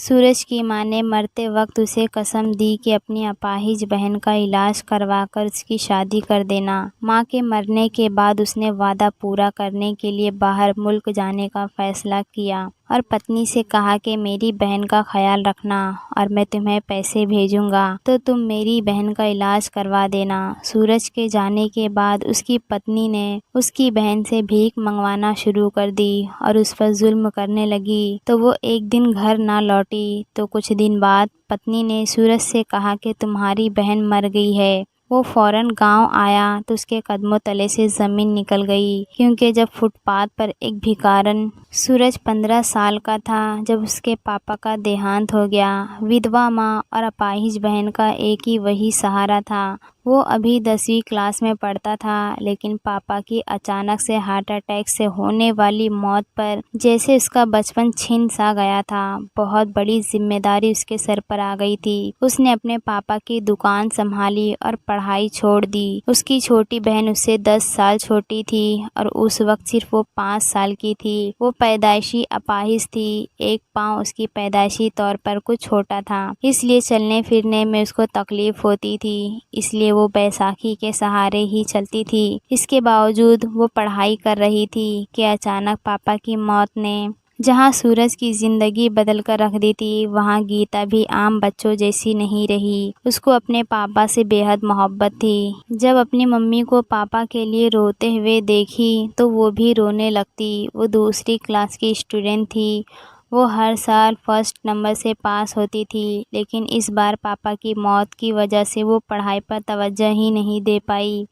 सूरज की माँ ने मरते वक्त उसे कसम दी कि अपनी अपाहिज बहन का इलाज करवाकर उसकी शादी कर देना। माँ के मरने के बाद उसने वादा पूरा करने के लिए बाहर मुल्क जाने का फैसला किया और पत्नी से कहा कि मेरी बहन का ख्याल रखना और मैं तुम्हें पैसे भेजूंगा तो तुम मेरी बहन का इलाज करवा देना। सूरज के जाने के बाद उसकी पत्नी ने उसकी बहन से भीख मंगवाना शुरू कर दी और उस पर जुल्म करने लगी। तो वो एक दिन घर ना लौटी तो कुछ दिन बाद पत्नी ने सूरज से कहा कि तुम्हारी बहन मर गई है। वो फ़ौरन गांव आया तो उसके कदमों तले से ज़मीन निकल गई, क्योंकि जब फुटपाथ पर एक भिखारन सूरज 15 साल का था जब उसके पापा का देहांत हो गया। विधवा माँ और अपाहिज बहन का एक ही वही सहारा था। वो अभी 10वीं क्लास में पढ़ता था, लेकिन पापा की अचानक से हार्ट अटैक से होने वाली मौत पर जैसे उसका बचपन छिन सा गया था। बहुत बड़ी जिम्मेदारी उसके सर पर आ गई थी। उसने अपने पापा की दुकान संभाली और पढ़ाई छोड़ दी। उसकी छोटी बहन उससे 10 साल छोटी थी और उस वक्त सिर्फ वो 5 साल की थी। वो पैदाइशी अपाहिज थी। एक पाँव उसकी पैदाइशी तौर पर कुछ छोटा था, इसलिए चलने फिरने में उसको तकलीफ होती थी। इसलिए वो बैसाखी के सहारे ही चलती थी। इसके बावजूद वो पढ़ाई कर रही थी कि अचानक पापा की मौत ने जहाँ सूरज की ज़िंदगी बदल कर रख दी थी, वहाँ गीता भी आम बच्चों जैसी नहीं रही। उसको अपने पापा से बेहद मोहब्बत थी। जब अपनी मम्मी को पापा के लिए रोते हुए देखी तो वो भी रोने लगती। वो दूसरी क्लास की स्टूडेंट थी। वो हर साल फर्स्ट नंबर से पास होती थी, लेकिन इस बार पापा की मौत की वजह से वो पढ़ाई पर तवज्जो ही नहीं दे पाई।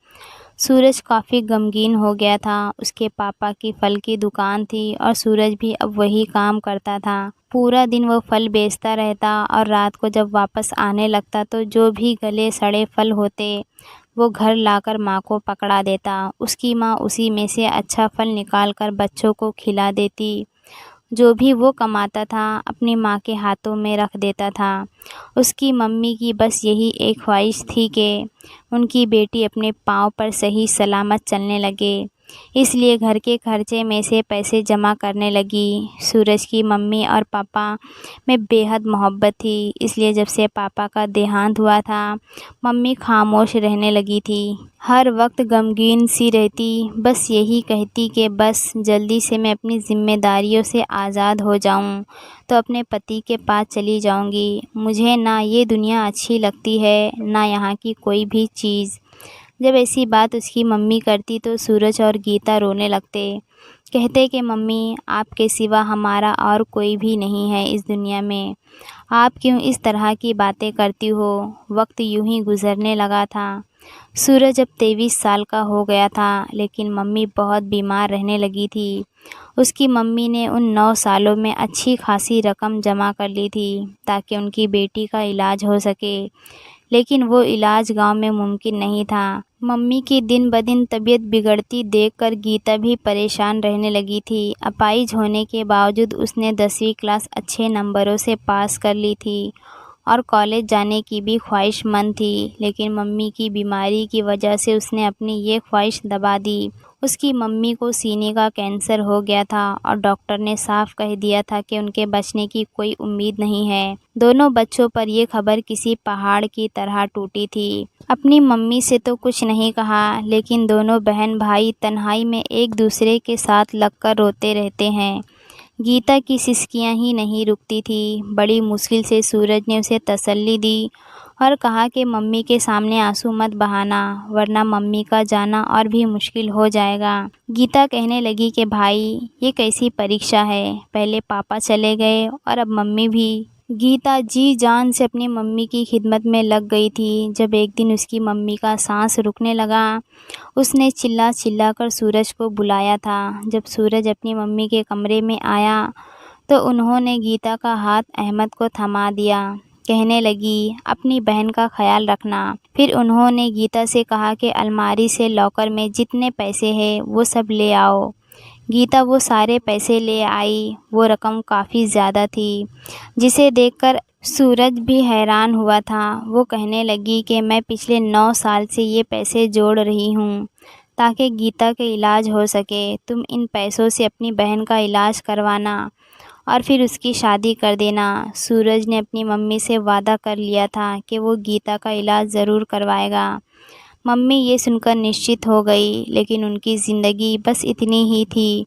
सूरज काफ़ी गमगीन हो गया था। उसके पापा की फल की दुकान थी और सूरज भी अब वही काम करता था। पूरा दिन वो फल बेचता रहता और रात को जब वापस आने लगता तो जो भी गले सड़े फल होते वो घर लाकर माँ को पकड़ा देता। उसकी माँ उसी में से अच्छा फल निकाल कर बच्चों को खिला देती। जो भी वो कमाता था अपनी माँ के हाथों में रख देता था। उसकी मम्मी की बस यही एक ख्वाहिश थी कि उनकी बेटी अपने पाँव पर सही सलामत चलने लगे, इसलिए घर के खर्चे में से पैसे जमा करने लगी। सूरज की मम्मी और पापा में बेहद मोहब्बत थी, इसलिए जब से पापा का देहांत हुआ था मम्मी खामोश रहने लगी थी। हर वक्त गमगीन सी रहती, बस यही कहती कि बस जल्दी से मैं अपनी जिम्मेदारियों से आज़ाद हो जाऊं तो अपने पति के पास चली जाऊंगी। मुझे ना ये दुनिया अच्छी लगती है ना यहाँ की कोई भी चीज़। जब ऐसी बात उसकी मम्मी करती तो सूरज और गीता रोने लगते। कहते कि मम्मी, आपके सिवा हमारा और कोई भी नहीं है इस दुनिया में। आप क्यों इस तरह की बातें करती हो। वक्त यूं ही गुजरने लगा था। सूरज अब 23 साल का हो गया था, लेकिन मम्मी बहुत बीमार रहने लगी थी। उसकी मम्मी ने उन 9 सालों में अच्छी खासी रकम जमा कर ली थी ताकि उनकी बेटी का इलाज हो सके, लेकिन वो इलाज गांव में मुमकिन नहीं था। मम्मी की दिन ब दिन तबीयत बिगड़ती देखकर गीता भी परेशान रहने लगी थी। अपाहिज होने के बावजूद उसने 10वीं क्लास अच्छे नंबरों से पास कर ली थी और कॉलेज जाने की भी ख्वाहिशमंद थी, लेकिन मम्मी की बीमारी की वजह से उसने अपनी ये ख्वाहिश दबा दी। उसकी मम्मी को सीने का कैंसर हो गया था और डॉक्टर ने साफ कह दिया था कि उनके बचने की कोई उम्मीद नहीं है। दोनों बच्चों पर यह खबर किसी पहाड़ की तरह टूटी थी। अपनी मम्मी से तो कुछ नहीं कहा, लेकिन दोनों बहन भाई तन्हाई में एक दूसरे के साथ लगकर रोते रहते हैं। गीता की सिसकियां ही नहीं रुकती थी। बड़ी मुश्किल से सूरज ने उसे तसल्ली दी और कहा कि मम्मी के सामने आंसू मत बहाना, वरना मम्मी का जाना और भी मुश्किल हो जाएगा। गीता कहने लगी कि भाई, ये कैसी परीक्षा है, पहले पापा चले गए और अब मम्मी भी। गीता जी जान से अपनी मम्मी की खिदमत में लग गई थी। जब एक दिन उसकी मम्मी का सांस रुकने लगा, उसने चिल्ला चिल्ला कर सूरज को बुलाया था। जब सूरज अपनी मम्मी के कमरे में आया तो उन्होंने गीता का हाथ अहमद को थमा दिया। कहने लगी, अपनी बहन का ख्याल रखना। फिर उन्होंने गीता से कहा कि अलमारी से लॉकर में जितने पैसे हैं वो सब ले आओ। गीता वो सारे पैसे ले आई। वो रकम काफ़ी ज़्यादा थी, जिसे देखकर सूरज भी हैरान हुआ था। वो कहने लगी कि मैं पिछले 9 साल से ये पैसे जोड़ रही हूँ ताकि गीता के इलाज हो सके। तुम इन पैसों से अपनी बहन का इलाज करवाना और फिर उसकी शादी कर देना। सूरज ने अपनी मम्मी से वादा कर लिया था कि वो गीता का इलाज ज़रूर करवाएगा। मम्मी ये सुनकर निश्चित हो गई, लेकिन उनकी ज़िंदगी बस इतनी ही थी।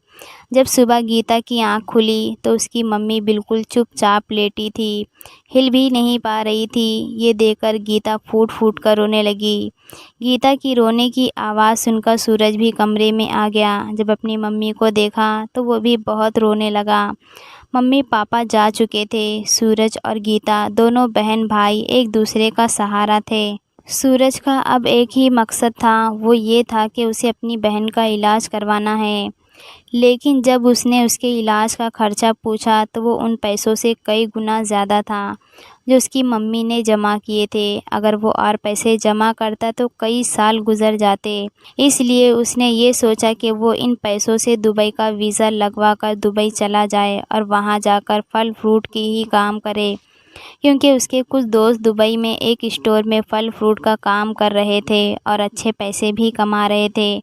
जब सुबह गीता की आँख खुली तो उसकी मम्मी बिल्कुल चुपचाप लेटी थी, हिल भी नहीं पा रही थी। ये देखकर गीता फूट फूट कर रोने लगी। गीता की रोने की आवाज़ सुनकर सूरज भी कमरे में आ गया। जब अपनी मम्मी को देखा तो वो भी बहुत रोने लगा। मम्मी पापा जा चुके थे। सूरज और गीता दोनों बहन भाई एक दूसरे का सहारा थे। सूरज का अब एक ही मकसद था, वो ये था कि उसे अपनी बहन का इलाज करवाना है। लेकिन जब उसने उसके इलाज का खर्चा पूछा तो वो उन पैसों से कई गुना ज़्यादा था जो उसकी मम्मी ने जमा किए थे। अगर वो और पैसे जमा करता तो कई साल गुजर जाते। इसलिए उसने ये सोचा कि वो इन पैसों से दुबई का वीज़ा लगवा कर दुबई चला जाए और वहाँ जाकर फल फ्रूट की ही काम करे, क्योंकि उसके कुछ दोस्त दुबई में एक स्टोर में फल फ्रूट का काम कर रहे थे और अच्छे पैसे भी कमा रहे थे।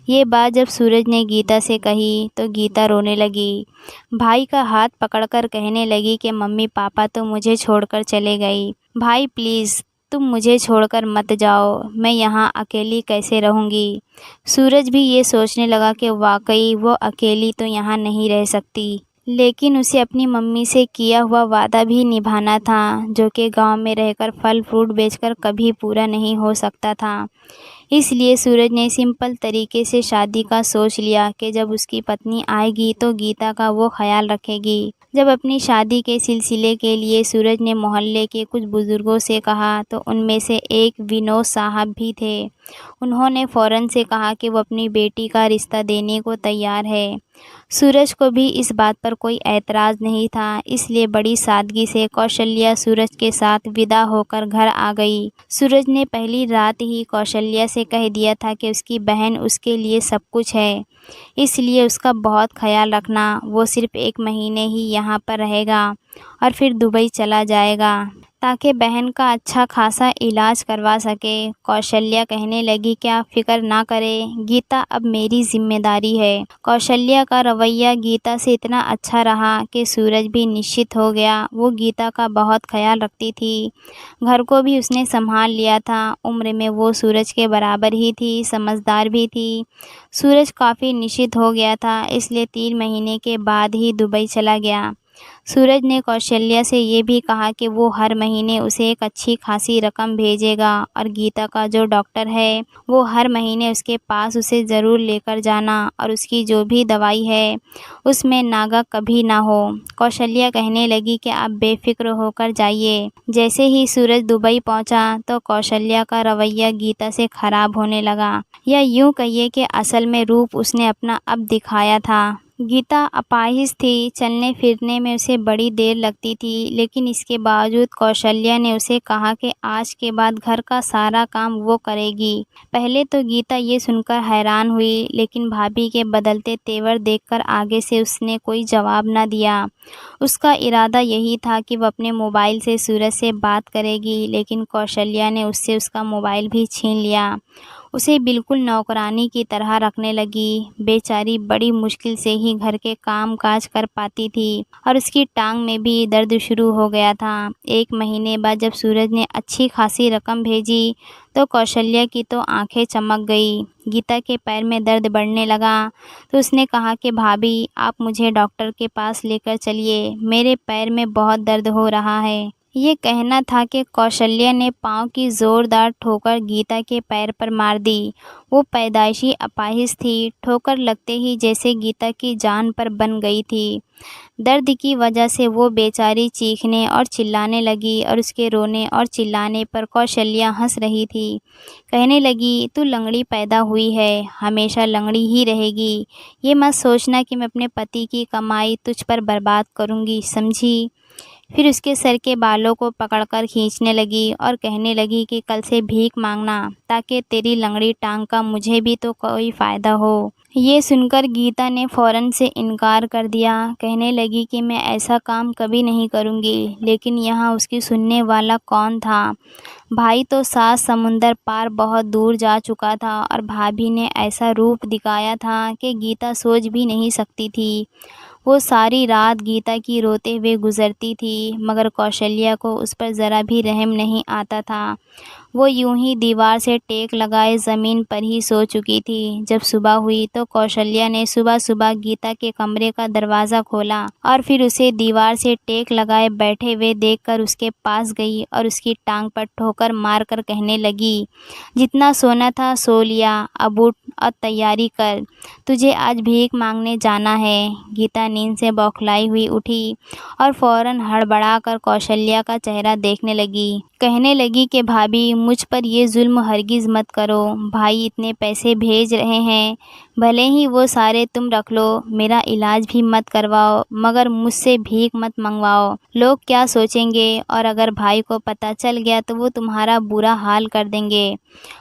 ये बात जब सूरज ने गीता से कही तो गीता रोने लगी। भाई का हाथ पकड़कर कहने लगी कि मम्मी पापा तो मुझे छोड़कर चले गई। भाई प्लीज़ तुम मुझे छोड़कर मत जाओ, मैं यहाँ अकेली कैसे रहूँगी। सूरज भी ये सोचने लगा कि वाकई वो अकेली तो यहाँ नहीं रह सकती, लेकिन उसे अपनी मम्मी से किया हुआ वादा भी निभाना था, जो कि गांव में रहकर फल फ्रूट बेचकर कभी पूरा नहीं हो सकता था। इसलिए सूरज ने सिंपल तरीके से शादी का सोच लिया कि जब उसकी पत्नी आएगी तो गीता का वो ख्याल रखेगी। जब अपनी शादी के सिलसिले के लिए सूरज ने मोहल्ले के कुछ बुज़ुर्गों से कहा तो उनमें से एक विनोद साहब भी थे। उन्होंने फ़ौरन से कहा कि वो अपनी बेटी का रिश्ता देने को तैयार है। सूरज को भी इस बात पर कोई ऐतराज़ नहीं था, इसलिए बड़ी सादगी से कौशल्या सूरज के साथ विदा होकर घर आ गई। सूरज ने पहली रात ही कौशल्या से कह दिया था कि उसकी बहन उसके लिए सब कुछ है, इसलिए उसका बहुत ख्याल रखना। वो सिर्फ 1 महीने ही यहाँ पर रहेगा और फिर दुबई चला जाएगा ताकि बहन का अच्छा खासा इलाज करवा सके। कौशल्या कहने लगी कि आप फिक्र ना करें, गीता अब मेरी जिम्मेदारी है। कौशल्या का रवैया गीता से इतना अच्छा रहा कि सूरज भी निश्चित हो गया। वो गीता का बहुत ख्याल रखती थी, घर को भी उसने संभाल लिया था। उम्र में वो सूरज के बराबर ही थी, समझदार भी थी। सूरज काफ़ी निश्चित हो गया था, इसलिए 3 महीने के बाद ही दुबई चला गया। सूरज ने कौशल्या से ये भी कहा कि वो हर महीने उसे एक अच्छी खासी रकम भेजेगा और गीता का जो डॉक्टर है वो हर महीने उसके पास उसे ज़रूर लेकर जाना और उसकी जो भी दवाई है उसमें नागा कभी ना हो। कौशल्या कहने लगी कि आप बेफिक्र होकर जाइए। जैसे ही सूरज दुबई पहुंचा तो कौशल्या का रवैया गीता से ख़राब होने लगा, या यूँ कहिए कि असल में रूप उसने अपना अब दिखाया था। गीता अपाहिज थी, चलने फिरने में उसे बड़ी देर लगती थी, लेकिन इसके बावजूद कौशल्या ने उसे कहा कि आज के बाद घर का सारा काम वो करेगी। पहले तो गीता ये सुनकर हैरान हुई, लेकिन भाभी के बदलते तेवर देखकर आगे से उसने कोई जवाब न दिया। उसका इरादा यही था कि वह अपने मोबाइल से सूरज से बात करेगी, लेकिन कौशल्या ने उससे उसका मोबाइल भी छीन लिया। उसे बिल्कुल नौकरानी की तरह रखने लगी। बेचारी बड़ी मुश्किल से ही घर के काम काज कर पाती थी और उसकी टांग में भी दर्द शुरू हो गया था। 1 महीने बाद जब सूरज ने अच्छी खासी रकम भेजी तो कौशल्या की तो आंखें चमक गई। गीता के पैर में दर्द बढ़ने लगा तो उसने कहा कि भाभी आप मुझे डॉक्टर के पास लेकर चलिए, मेरे पैर में बहुत दर्द हो रहा है। ये कहना था कि कौशल्या ने पाँव की ज़ोरदार ठोकर गीता के पैर पर मार दी। वो पैदाइशी अपाहिज थी, ठोकर लगते ही जैसे गीता की जान पर बन गई थी। दर्द की वजह से वो बेचारी चीखने और चिल्लाने लगी और उसके रोने और चिल्लाने पर कौशल्या हंस रही थी। कहने लगी, तू लंगड़ी पैदा हुई है, हमेशा लंगड़ी ही रहेगी। ये मत सोचना कि मैं अपने पति की कमाई तुझ पर बर्बाद करूँगी, समझी। फिर उसके सर के बालों को पकड़कर खींचने लगी और कहने लगी कि कल से भीख मांगना ताकि तेरी लंगड़ी टांग का मुझे भी तो कोई फ़ायदा हो। ये सुनकर गीता ने फ़ौरन से इनकार कर दिया। कहने लगी कि मैं ऐसा काम कभी नहीं करूँगी, लेकिन यहाँ उसकी सुनने वाला कौन था। भाई तो 7 समुंदर पार बहुत दूर जा चुका था और भाभी ने ऐसा रूप दिखाया था कि गीता सोच भी नहीं सकती थी। वो सारी रात गीता की रोते हुए गुजरती थी, मगर कौशल्या को उस पर ज़रा भी रहम नहीं आता था। वो यूं ही दीवार से टेक लगाए ज़मीन पर ही सो चुकी थी। जब सुबह हुई तो कौशल्या ने सुबह सुबह गीता के कमरे का दरवाज़ा खोला और फिर उसे दीवार से टेक लगाए बैठे हुए देखकर उसके पास गई और उसकी टांग पर ठोकर मारकर कहने लगी, जितना सोना था सो लिया, अब उठ और तैयारी कर, तुझे आज भीख मांगने जाना है। गीता नींद से बौखलाई हुई उठी और फौरन हड़बड़ाकर कौशल्या का चेहरा देखने लगी। कहने लगी कि भाभी, मुझ पर ये जुल्म हरगिज़ मत करो। भाई इतने पैसे भेज रहे हैं, भले ही वो सारे तुम रख लो, मेरा इलाज भी मत करवाओ, मगर मुझसे भीख मत मंगवाओ। लोग क्या सोचेंगे, और अगर भाई को पता चल गया तो वो तुम्हारा बुरा हाल कर देंगे।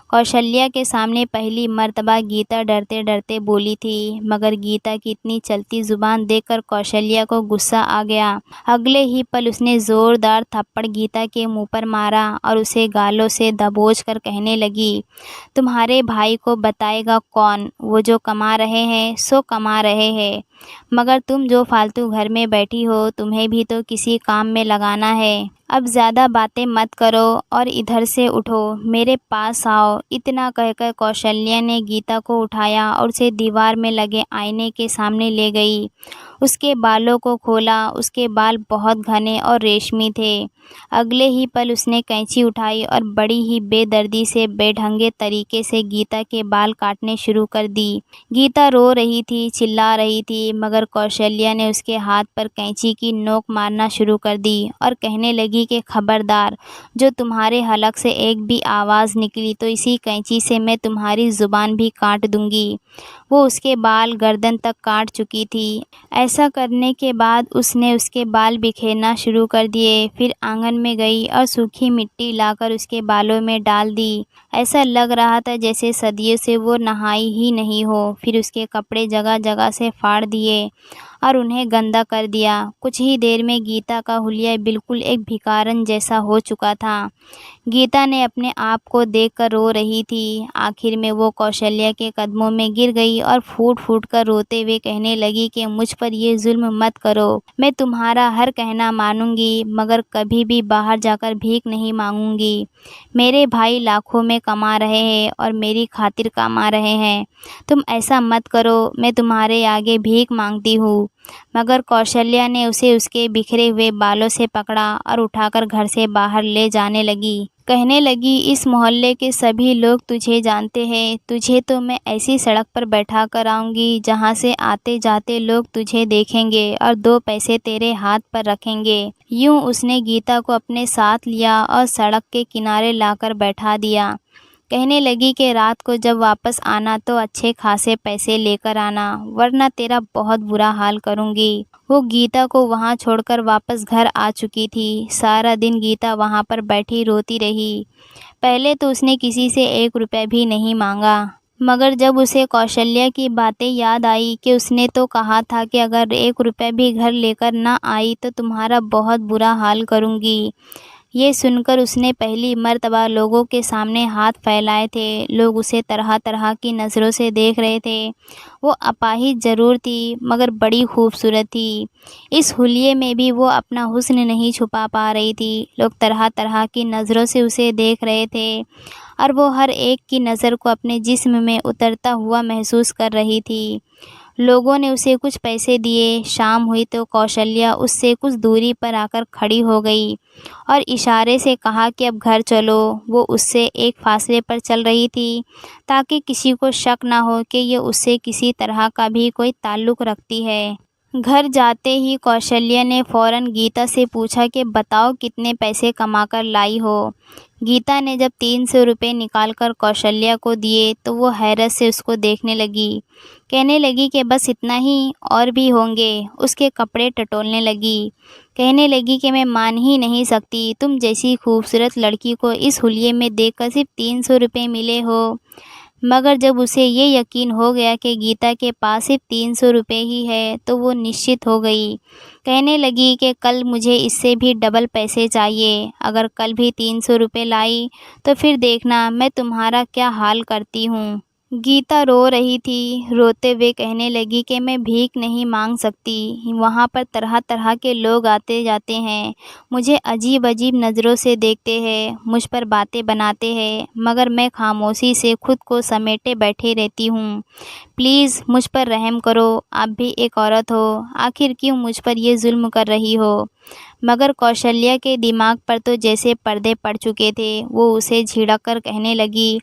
कौशल्या के सामने पहली मर्तबा गीता डरते डरते बोली थी, मगर गीता की इतनी चलती ज़ुबान देखकर कौशल्या को गुस्सा आ गया। अगले ही पल उसने ज़ोरदार थप्पड़ गीता के मुंह पर मारा और उसे गालों से दबोच कर कहने लगी, तुम्हारे भाई को बताएगा कौन? वो जो कमा रहे हैं सो कमा रहे हैं, मगर तुम जो फालतू घर में बैठी हो, तुम्हें भी तो किसी काम में लगाना है। अब ज़्यादा बातें मत करो और इधर से उठो, मेरे पास आओ। इतना कहकर कौशल्या ने गीता को उठाया और उसे दीवार में लगे आईने के सामने ले गई। उसके बालों को खोला। उसके बाल बहुत घने और रेशमी थे। अगले ही पल उसने कैंची उठाई और बड़ी ही बेदर्दी से बेढंगे तरीके से गीता के बाल काटने शुरू कर दी। गीता रो रही थी, चिल्ला रही थी, मगर कौशल्या ने उसके हाथ पर कैंची की नोक मारना शुरू कर दी और कहने लगी कि खबरदार, जो तुम्हारे हलक से एक भी आवाज़ निकली तो इसी कैंची से मैं तुम्हारी ज़ुबान भी काट दूंगी। वो उसके बाल गर्दन तक काट चुकी थी। ऐसा करने के बाद उसने उसके बाल बिखेरना शुरू कर दिए। फिर आंगन में गई और सूखी मिट्टी लाकर उसके बालों में डाल दी। ऐसा लग रहा था जैसे सदियों से वो नहाई ही नहीं हो। फिर उसके कपड़े जगह जगह से फाड़ दिए और उन्हें गंदा कर दिया। कुछ ही देर में गीता का हुलिया बिल्कुल एक भिखारन जैसा हो चुका था। गीता ने अपने आप को देखकर रो रही थी। आखिर में वो कौशल्या के कदमों में गिर गई और फूट फूट कर रोते हुए कहने लगी कि मुझ पर ये जुल्म मत करो। मैं तुम्हारा हर कहना मानूंगी, मगर कभी भी बाहर जाकर भीख नहीं मांगूंगी। मेरे भाई लाखों में कमा रहे हैं और मेरी खातिर कमा रहे हैं। तुम ऐसा मत करो, मैं तुम्हारे आगे भीख मांगती हूँ। मगर कौशल्या ने उसे उसके बिखरे हुए बालों से पकड़ा और उठाकर घर से बाहर ले जाने लगी। कहने लगी, इस मोहल्ले के सभी लोग तुझे जानते हैं। तुझे तो मैं ऐसी सड़क पर बैठा कर आऊँगी जहाँ से आते जाते लोग तुझे देखेंगे और 2 पैसे तेरे हाथ पर रखेंगे। यूँ उसने गीता को अपने साथ लिया और सड़क के किनारे लाकर बैठा दिया। कहने लगी कि रात को जब वापस आना तो अच्छे खासे पैसे लेकर आना, वरना तेरा बहुत बुरा हाल करूँगी। वो गीता को वहाँ छोड़कर वापस घर आ चुकी थी। सारा दिन गीता वहाँ पर बैठी रोती रही। पहले तो उसने किसी से 1 रुपया भी नहीं मांगा, मगर जब उसे कौशल्या की बातें याद आई कि उसने तो कहा था कि अगर 1 रुपया भी घर लेकर ना आई तो तुम्हारा बहुत बुरा हाल करूँगी, ये सुनकर उसने पहली मर्तबा लोगों के सामने हाथ फैलाए थे। लोग उसे तरह तरह की नज़रों से देख रहे थे। वो अपाहिज ज़रूर थी, मगर बड़ी खूबसूरत थी। इस हुलिये में भी वो अपना हुस्न नहीं छुपा पा रही थी। लोग तरह तरह की नज़रों से उसे देख रहे थे और वो हर एक की नज़र को अपने जिस्म में उतरता हुआ महसूस कर रही थी। लोगों ने उसे कुछ पैसे दिए। शाम हुई तो कौशल्या उससे कुछ दूरी पर आकर खड़ी हो गई और इशारे से कहा कि अब घर चलो। वो उससे एक फासले पर चल रही थी ताकि किसी को शक ना हो कि ये उससे किसी तरह का भी कोई ताल्लुक़ रखती है। घर जाते ही कौशल्या ने फ़ौरन गीता से पूछा कि बताओ कितने पैसे कमाकर लाई हो। गीता ने जब 300 रुपये निकालकर कौशल्या को दिए तो वो हैरत से उसको देखने लगी। कहने लगी कि बस इतना ही, और भी होंगे। उसके कपड़े टटोलने लगी। कहने लगी कि मैं मान ही नहीं सकती, तुम जैसी खूबसूरत लड़की को इस हुलिये में देखकर सिर्फ 300 रुपये मिले हो। मगर जब उसे ये यकीन हो गया कि गीता के पास सिर्फ 300 रुपये ही है तो वो निश्चित हो गई। कहने लगी कि कल मुझे इससे भी डबल पैसे चाहिए। अगर कल भी 300 रुपये लाई तो फिर देखना मैं तुम्हारा क्या हाल करती हूँ। गीता रो रही थी। रोते हुए कहने लगी कि मैं भीख नहीं मांग सकती। वहाँ पर तरह तरह के लोग आते जाते हैं, मुझे अजीब अजीब नज़रों से देखते हैं, मुझ पर बातें बनाते हैं, मगर मैं खामोशी से खुद को समेटे बैठे रहती हूँ। प्लीज़ मुझ पर रहम करो, आप भी एक औरत हो, आखिर क्यों मुझ पर ये जुल्म कर रही हो। मगर कौशल्या के दिमाग पर तो जैसे पर्दे पड़ चुके थे। वो उसे झिड़क कर कहने लगी,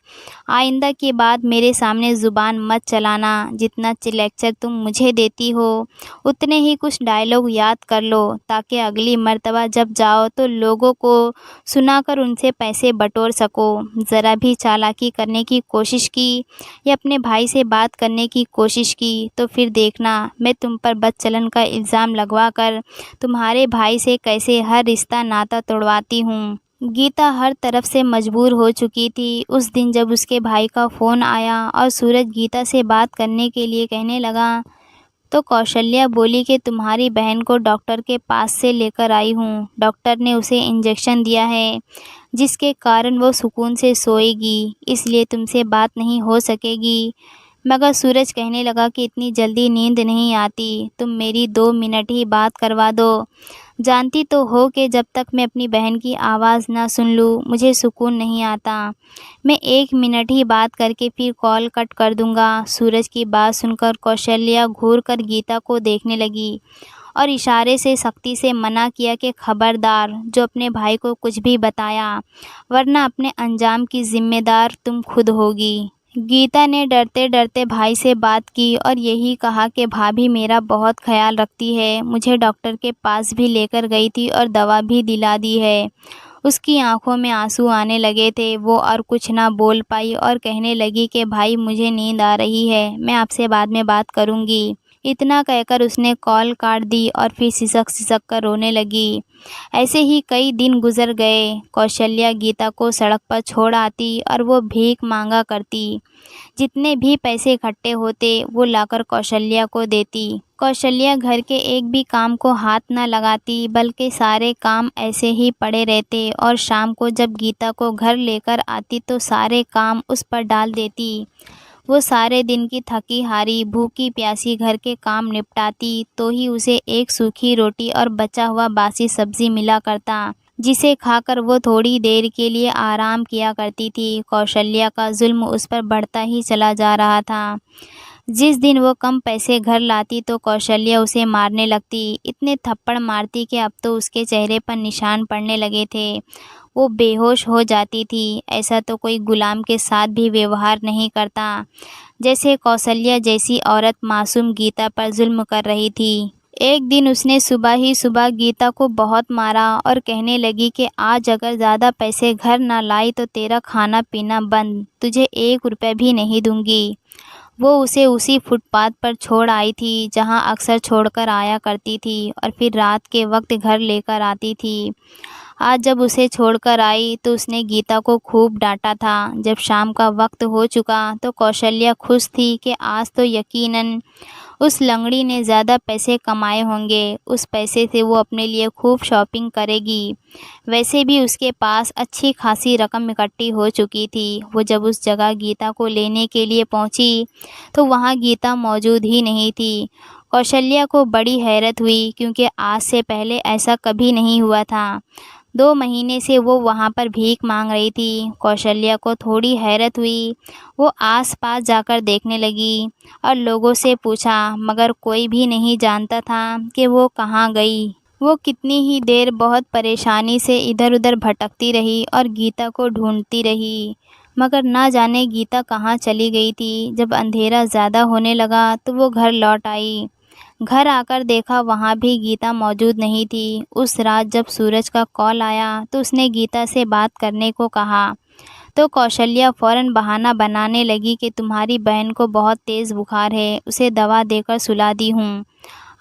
आइंदा की बात मेरे सामने ज़ुबान मत चलाना। जितना लेक्चर तुम मुझे देती हो उतने ही कुछ डायलॉग याद कर लो, ताकि अगली मर्तबा जब जाओ तो लोगों को सुनाकर उनसे पैसे बटोर सको। ज़रा भी चालाकी करने की कोशिश की या अपने भाई से बात करने की कोशिश की तो फिर देखना मैं तुम पर बदचलन का इल्ज़ाम लगवा कर तुम्हारे भाई से कैसे हर रिश्ता नाता तोड़वाती हूँ। गीता हर तरफ से मजबूर हो चुकी थी। उस दिन जब उसके भाई का फ़ोन आया और सूरज गीता से बात करने के लिए कहने लगा, तो कौशल्या बोली कि तुम्हारी बहन को डॉक्टर के पास से लेकर आई हूँ। डॉक्टर ने उसे इंजेक्शन दिया है, जिसके कारण वो सुकून से सोएगी, इसलिए तुमसे बात नहीं हो सकेगी। मगर सूरज कहने लगा कि इतनी जल्दी नींद नहीं आती, तुम मेरी 2 मिनट ही बात करवा दो। जानती तो हो कि जब तक मैं अपनी बहन की आवाज़ ना सुन लूँ मुझे सुकून नहीं आता। मैं 1 मिनट ही बात करके फिर कॉल कट कर दूँगा। सूरज की बात सुनकर कौशल्या घूर कर गीता को देखने लगी और इशारे से सख्ती से मना किया कि खबरदार जो अपने भाई को कुछ भी बताया, वरना अपने अंजाम की ज़िम्मेदार तुम खुद होगी। गीता ने डरते डरते भाई से बात की और यही कहा कि भाभी मेरा बहुत ख्याल रखती है, मुझे डॉक्टर के पास भी लेकर गई थी और दवा भी दिला दी है। उसकी आंखों में आंसू आने लगे थे। वो और कुछ ना बोल पाई और कहने लगी कि भाई मुझे नींद आ रही है, मैं आपसे बाद में बात करूँगी। इतना कहकर उसने कॉल काट दी और फिर सिसक सिसक कर रोने लगी। ऐसे ही कई दिन गुजर गए। कौशल्या गीता को सड़क पर छोड़ आती और वो भीख मांगा करती। जितने भी पैसे इकट्ठे होते वो लाकर कौशल्या को देती। कौशल्या घर के एक भी काम को हाथ न लगाती, बल्कि सारे काम ऐसे ही पड़े रहते और शाम को जब गीता को घर लेकर आती तो सारे काम उस पर डाल देती। वो सारे दिन की थकी हारी भूखी प्यासी घर के काम निपटाती तो ही उसे एक सूखी रोटी और बचा हुआ बासी सब्जी मिला करता, जिसे खाकर वो थोड़ी देर के लिए आराम किया करती थी। कौशल्या का जुल्म उस पर बढ़ता ही चला जा रहा था। जिस दिन वो कम पैसे घर लाती तो कौशल्या उसे मारने लगती। इतने थप्पड़ मारती कि अब तो उसके चेहरे पर निशान पड़ने लगे थे। वो बेहोश हो जाती थी। ऐसा तो कोई गुलाम के साथ भी व्यवहार नहीं करता जैसे कौशल्या जैसी औरत मासूम गीता पर जुल्म कर रही थी। एक दिन उसने सुबह ही सुबह गीता को बहुत मारा और कहने लगी कि आज अगर ज़्यादा पैसे घर ना लाई तो तेरा खाना पीना बंद, तुझे 1 रुपये भी नहीं दूंगी। वो उसे उसी फुटपाथ पर छोड़ आई थी जहां अक्सर छोड़कर आया करती थी और फिर रात के वक्त घर लेकर आती थी। आज जब उसे छोड़कर आई तो उसने गीता को खूब डांटा था। जब शाम का वक्त हो चुका तो कौशल्या खुश थी कि आज तो यकीनन उस लंगड़ी ने ज़्यादा पैसे कमाए होंगे। उस पैसे से वो अपने लिए खूब शॉपिंग करेगी। वैसे भी उसके पास अच्छी खासी रकम इकट्ठी हो चुकी थी। वो जब उस जगह गीता को लेने के लिए पहुंची तो वहां गीता मौजूद ही नहीं थी। कौशल्या को बड़ी हैरत हुई, क्योंकि आज से पहले ऐसा कभी नहीं हुआ था। 2 महीने से वो वहाँ पर भीख मांग रही थी। कौशल्या को थोड़ी हैरत हुई। वो आस-पास जाकर देखने लगी और लोगों से पूछा, मगर कोई भी नहीं जानता था कि वो कहाँ गई। वो कितनी ही देर बहुत परेशानी से इधर-उधर भटकती रही और गीता को ढूंढती रही, मगर ना जाने गीता कहाँ चली गई थी। जब अंधेरा ज़्यादा होने लगा तो वो घर लौट आई। घर आकर देखा वहाँ भी गीता मौजूद नहीं थी। उस रात जब सूरज का कॉल आया तो उसने गीता से बात करने को कहा, तो कौशल्या फ़ौरन बहाना बनाने लगी कि तुम्हारी बहन को बहुत तेज़ बुखार है, उसे दवा देकर सुला दी हूँ।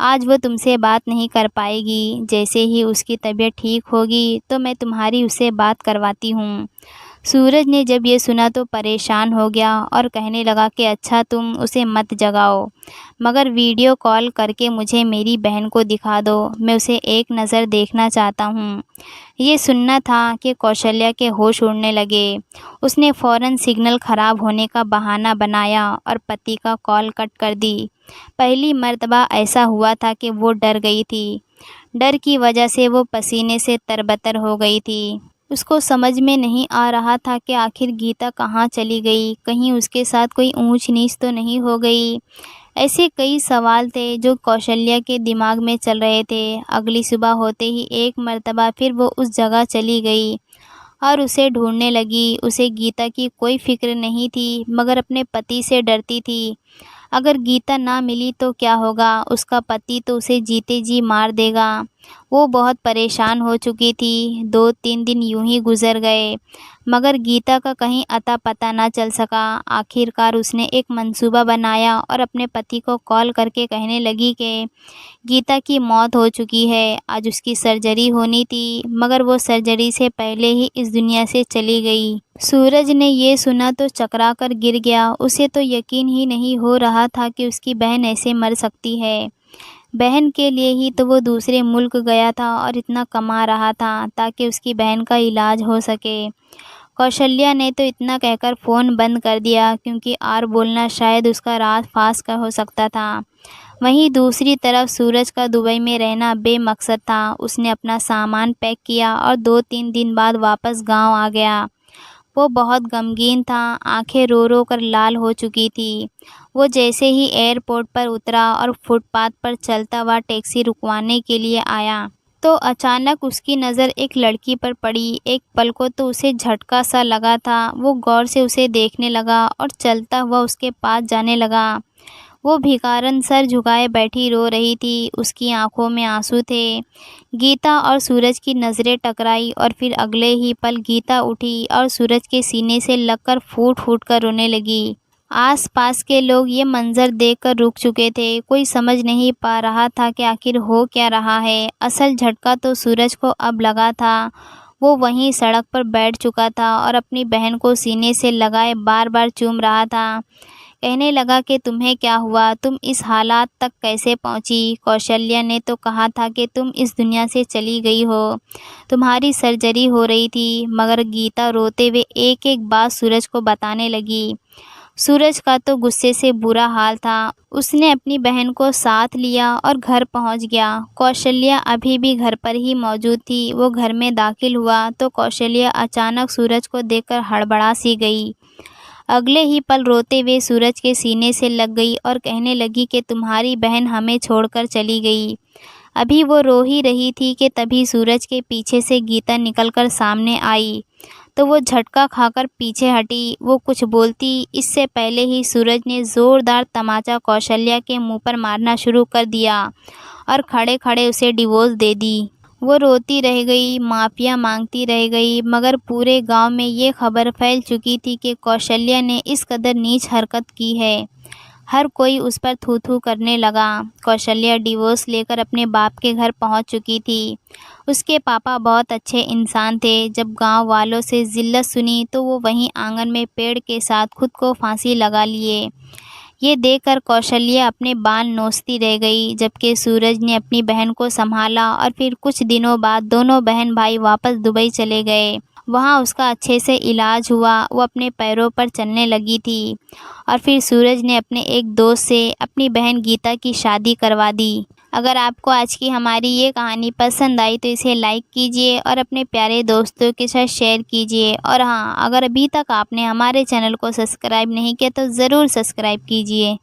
आज वो तुमसे बात नहीं कर पाएगी। जैसे ही उसकी तबीयत ठीक होगी तो मैं तुम्हारी उससे बात करवाती हूँ। सूरज ने जब ये सुना तो परेशान हो गया और कहने लगा कि अच्छा तुम उसे मत जगाओ, मगर वीडियो कॉल करके मुझे मेरी बहन को दिखा दो, मैं उसे एक नज़र देखना चाहता हूँ। ये सुनना था कि कौशल्या के होश उड़ने लगे। उसने फ़ौरन सिग्नल ख़राब होने का बहाना बनाया और पति का कॉल कट कर दी। पहली मर्तबा ऐसा हुआ था कि वो डर गई थी। डर की वजह से वो पसीने से तरबतर हो गई थी। उसको समझ में नहीं आ रहा था कि आखिर गीता कहाँ चली गई, कहीं उसके साथ कोई ऊंच-नीच तो नहीं हो गई। ऐसे कई सवाल थे जो कौशल्या के दिमाग में चल रहे थे। अगली सुबह होते ही एक मर्तबा फिर वो उस जगह चली गई और उसे ढूंढने लगी। उसे गीता की कोई फ़िक्र नहीं थी, मगर अपने पति से डरती थी। अगर गीता ना मिली तो क्या होगा? उसका पति तो उसे जीते जी मार देगा। वो बहुत परेशान हो चुकी थी। 2-3 दिन यूं ही गुज़र गए, मगर गीता का कहीं अता पता ना चल सका। आखिरकार उसने एक मंसूबा बनाया और अपने पति को कॉल करके कहने लगी कि गीता की मौत हो चुकी है। आज उसकी सर्जरी होनी थी, मगर वो सर्जरी से पहले ही इस दुनिया से चली गई। सूरज ने ये सुना तो चकरा कर गिर गया। उसे तो यकीन ही नहीं हो रहा था कि उसकी बहन ऐसे मर सकती है। बहन के लिए ही तो वो दूसरे मुल्क गया था और इतना कमा रहा था ताकि उसकी बहन का इलाज हो सके। कौशल्या ने तो इतना कहकर फ़ोन बंद कर दिया, क्योंकि और बोलना शायद उसका राज फाश का हो सकता था। वहीं दूसरी तरफ सूरज का दुबई में रहना बेमकसद था। उसने अपना सामान पैक किया और 2-3 दिन बाद वापस गांव आ गया। वो बहुत गमगीन था, आंखें रो रो कर लाल हो चुकी थी। वो जैसे ही एयरपोर्ट पर उतरा और फुटपाथ पर चलता हुआ टैक्सी रुकवाने के लिए आया, तो अचानक उसकी नज़र एक लड़की पर पड़ी। एक पल को तो उसे झटका सा लगा था। वो गौर से उसे देखने लगा और चलता हुआ उसके पास जाने लगा। वो भिखारन सर झुकाए बैठी रो रही थी। उसकी आंखों में आंसू थे। गीता और सूरज की नज़रें टकराई और फिर अगले ही पल गीता उठी और सूरज के सीने से लगकर फूट-फूट कर रोने लगी। आस-पास के लोग ये मंज़र देखकर रुक चुके थे। कोई समझ नहीं पा रहा था कि आखिर हो क्या रहा है। असल झटका तो सूरज को अब लगा था। वो वहीं सड़क पर बैठ चुका था और अपनी बहन को सीने से लगाए बार-बार चूम रहा था। कहने लगा कि तुम्हें क्या हुआ? तुम इस हालात तक कैसे पहुंची? कौशल्या ने तो कहा था कि तुम इस दुनिया से चली गई हो, तुम्हारी सर्जरी हो रही थी। मगर गीता रोते हुए एक-एक बात सूरज को बताने लगी। सूरज का तो गुस्से से बुरा हाल था। उसने अपनी बहन को साथ लिया और घर पहुंच गया। कौशल्या अभी भी घर पर ही मौजूद थी। वो घर में दाखिल हुआ तो कौशल्या अचानक सूरज को देखकर हड़बड़ा सी गई। अगले ही पल रोते हुए सूरज के सीने से लग गई और कहने लगी कि तुम्हारी बहन हमें छोड़कर चली गई। अभी वो रो ही रही थी कि तभी सूरज के पीछे से गीता निकलकर सामने आई, तो वो झटका खाकर पीछे हटी। वो कुछ बोलती इससे पहले ही सूरज ने ज़ोरदार तमाचा कौशल्या के मुंह पर मारना शुरू कर दिया और खड़े-खड़े उसे डिवोर्स दे दी। वो रोती रह गई, माफ़िया मांगती रह गई, मगर पूरे गांव में ये खबर फैल चुकी थी कि कौशल्या ने इस कदर नीच हरकत की है। हर कोई उस पर थू-थू करने लगा। कौशल्या डिवोर्स लेकर अपने बाप के घर पहुंच चुकी थी। उसके पापा बहुत अच्छे इंसान थे। जब गांव वालों से ज़िल्लत सुनी तो वो वहीं आंगन में पेड़ के साथ खुद को फांसी लगा लिए। ये देखकर कौशल्या अपने बाल नोचती रह गई, जबकि सूरज ने अपनी बहन को संभाला और फिर कुछ दिनों बाद दोनों बहन भाई वापस दुबई चले गए। वहाँ उसका अच्छे से इलाज हुआ। वो अपने पैरों पर चलने लगी थी और फिर सूरज ने अपने एक दोस्त से अपनी बहन गीता की शादी करवा दी। अगर आपको आज की हमारी ये कहानी पसंद आई तो इसे लाइक कीजिए और अपने प्यारे दोस्तों के साथ शेयर कीजिए। और हाँ, अगर अभी तक आपने हमारे चैनल को सब्सक्राइब नहीं किया तो ज़रूर सब्सक्राइब कीजिए।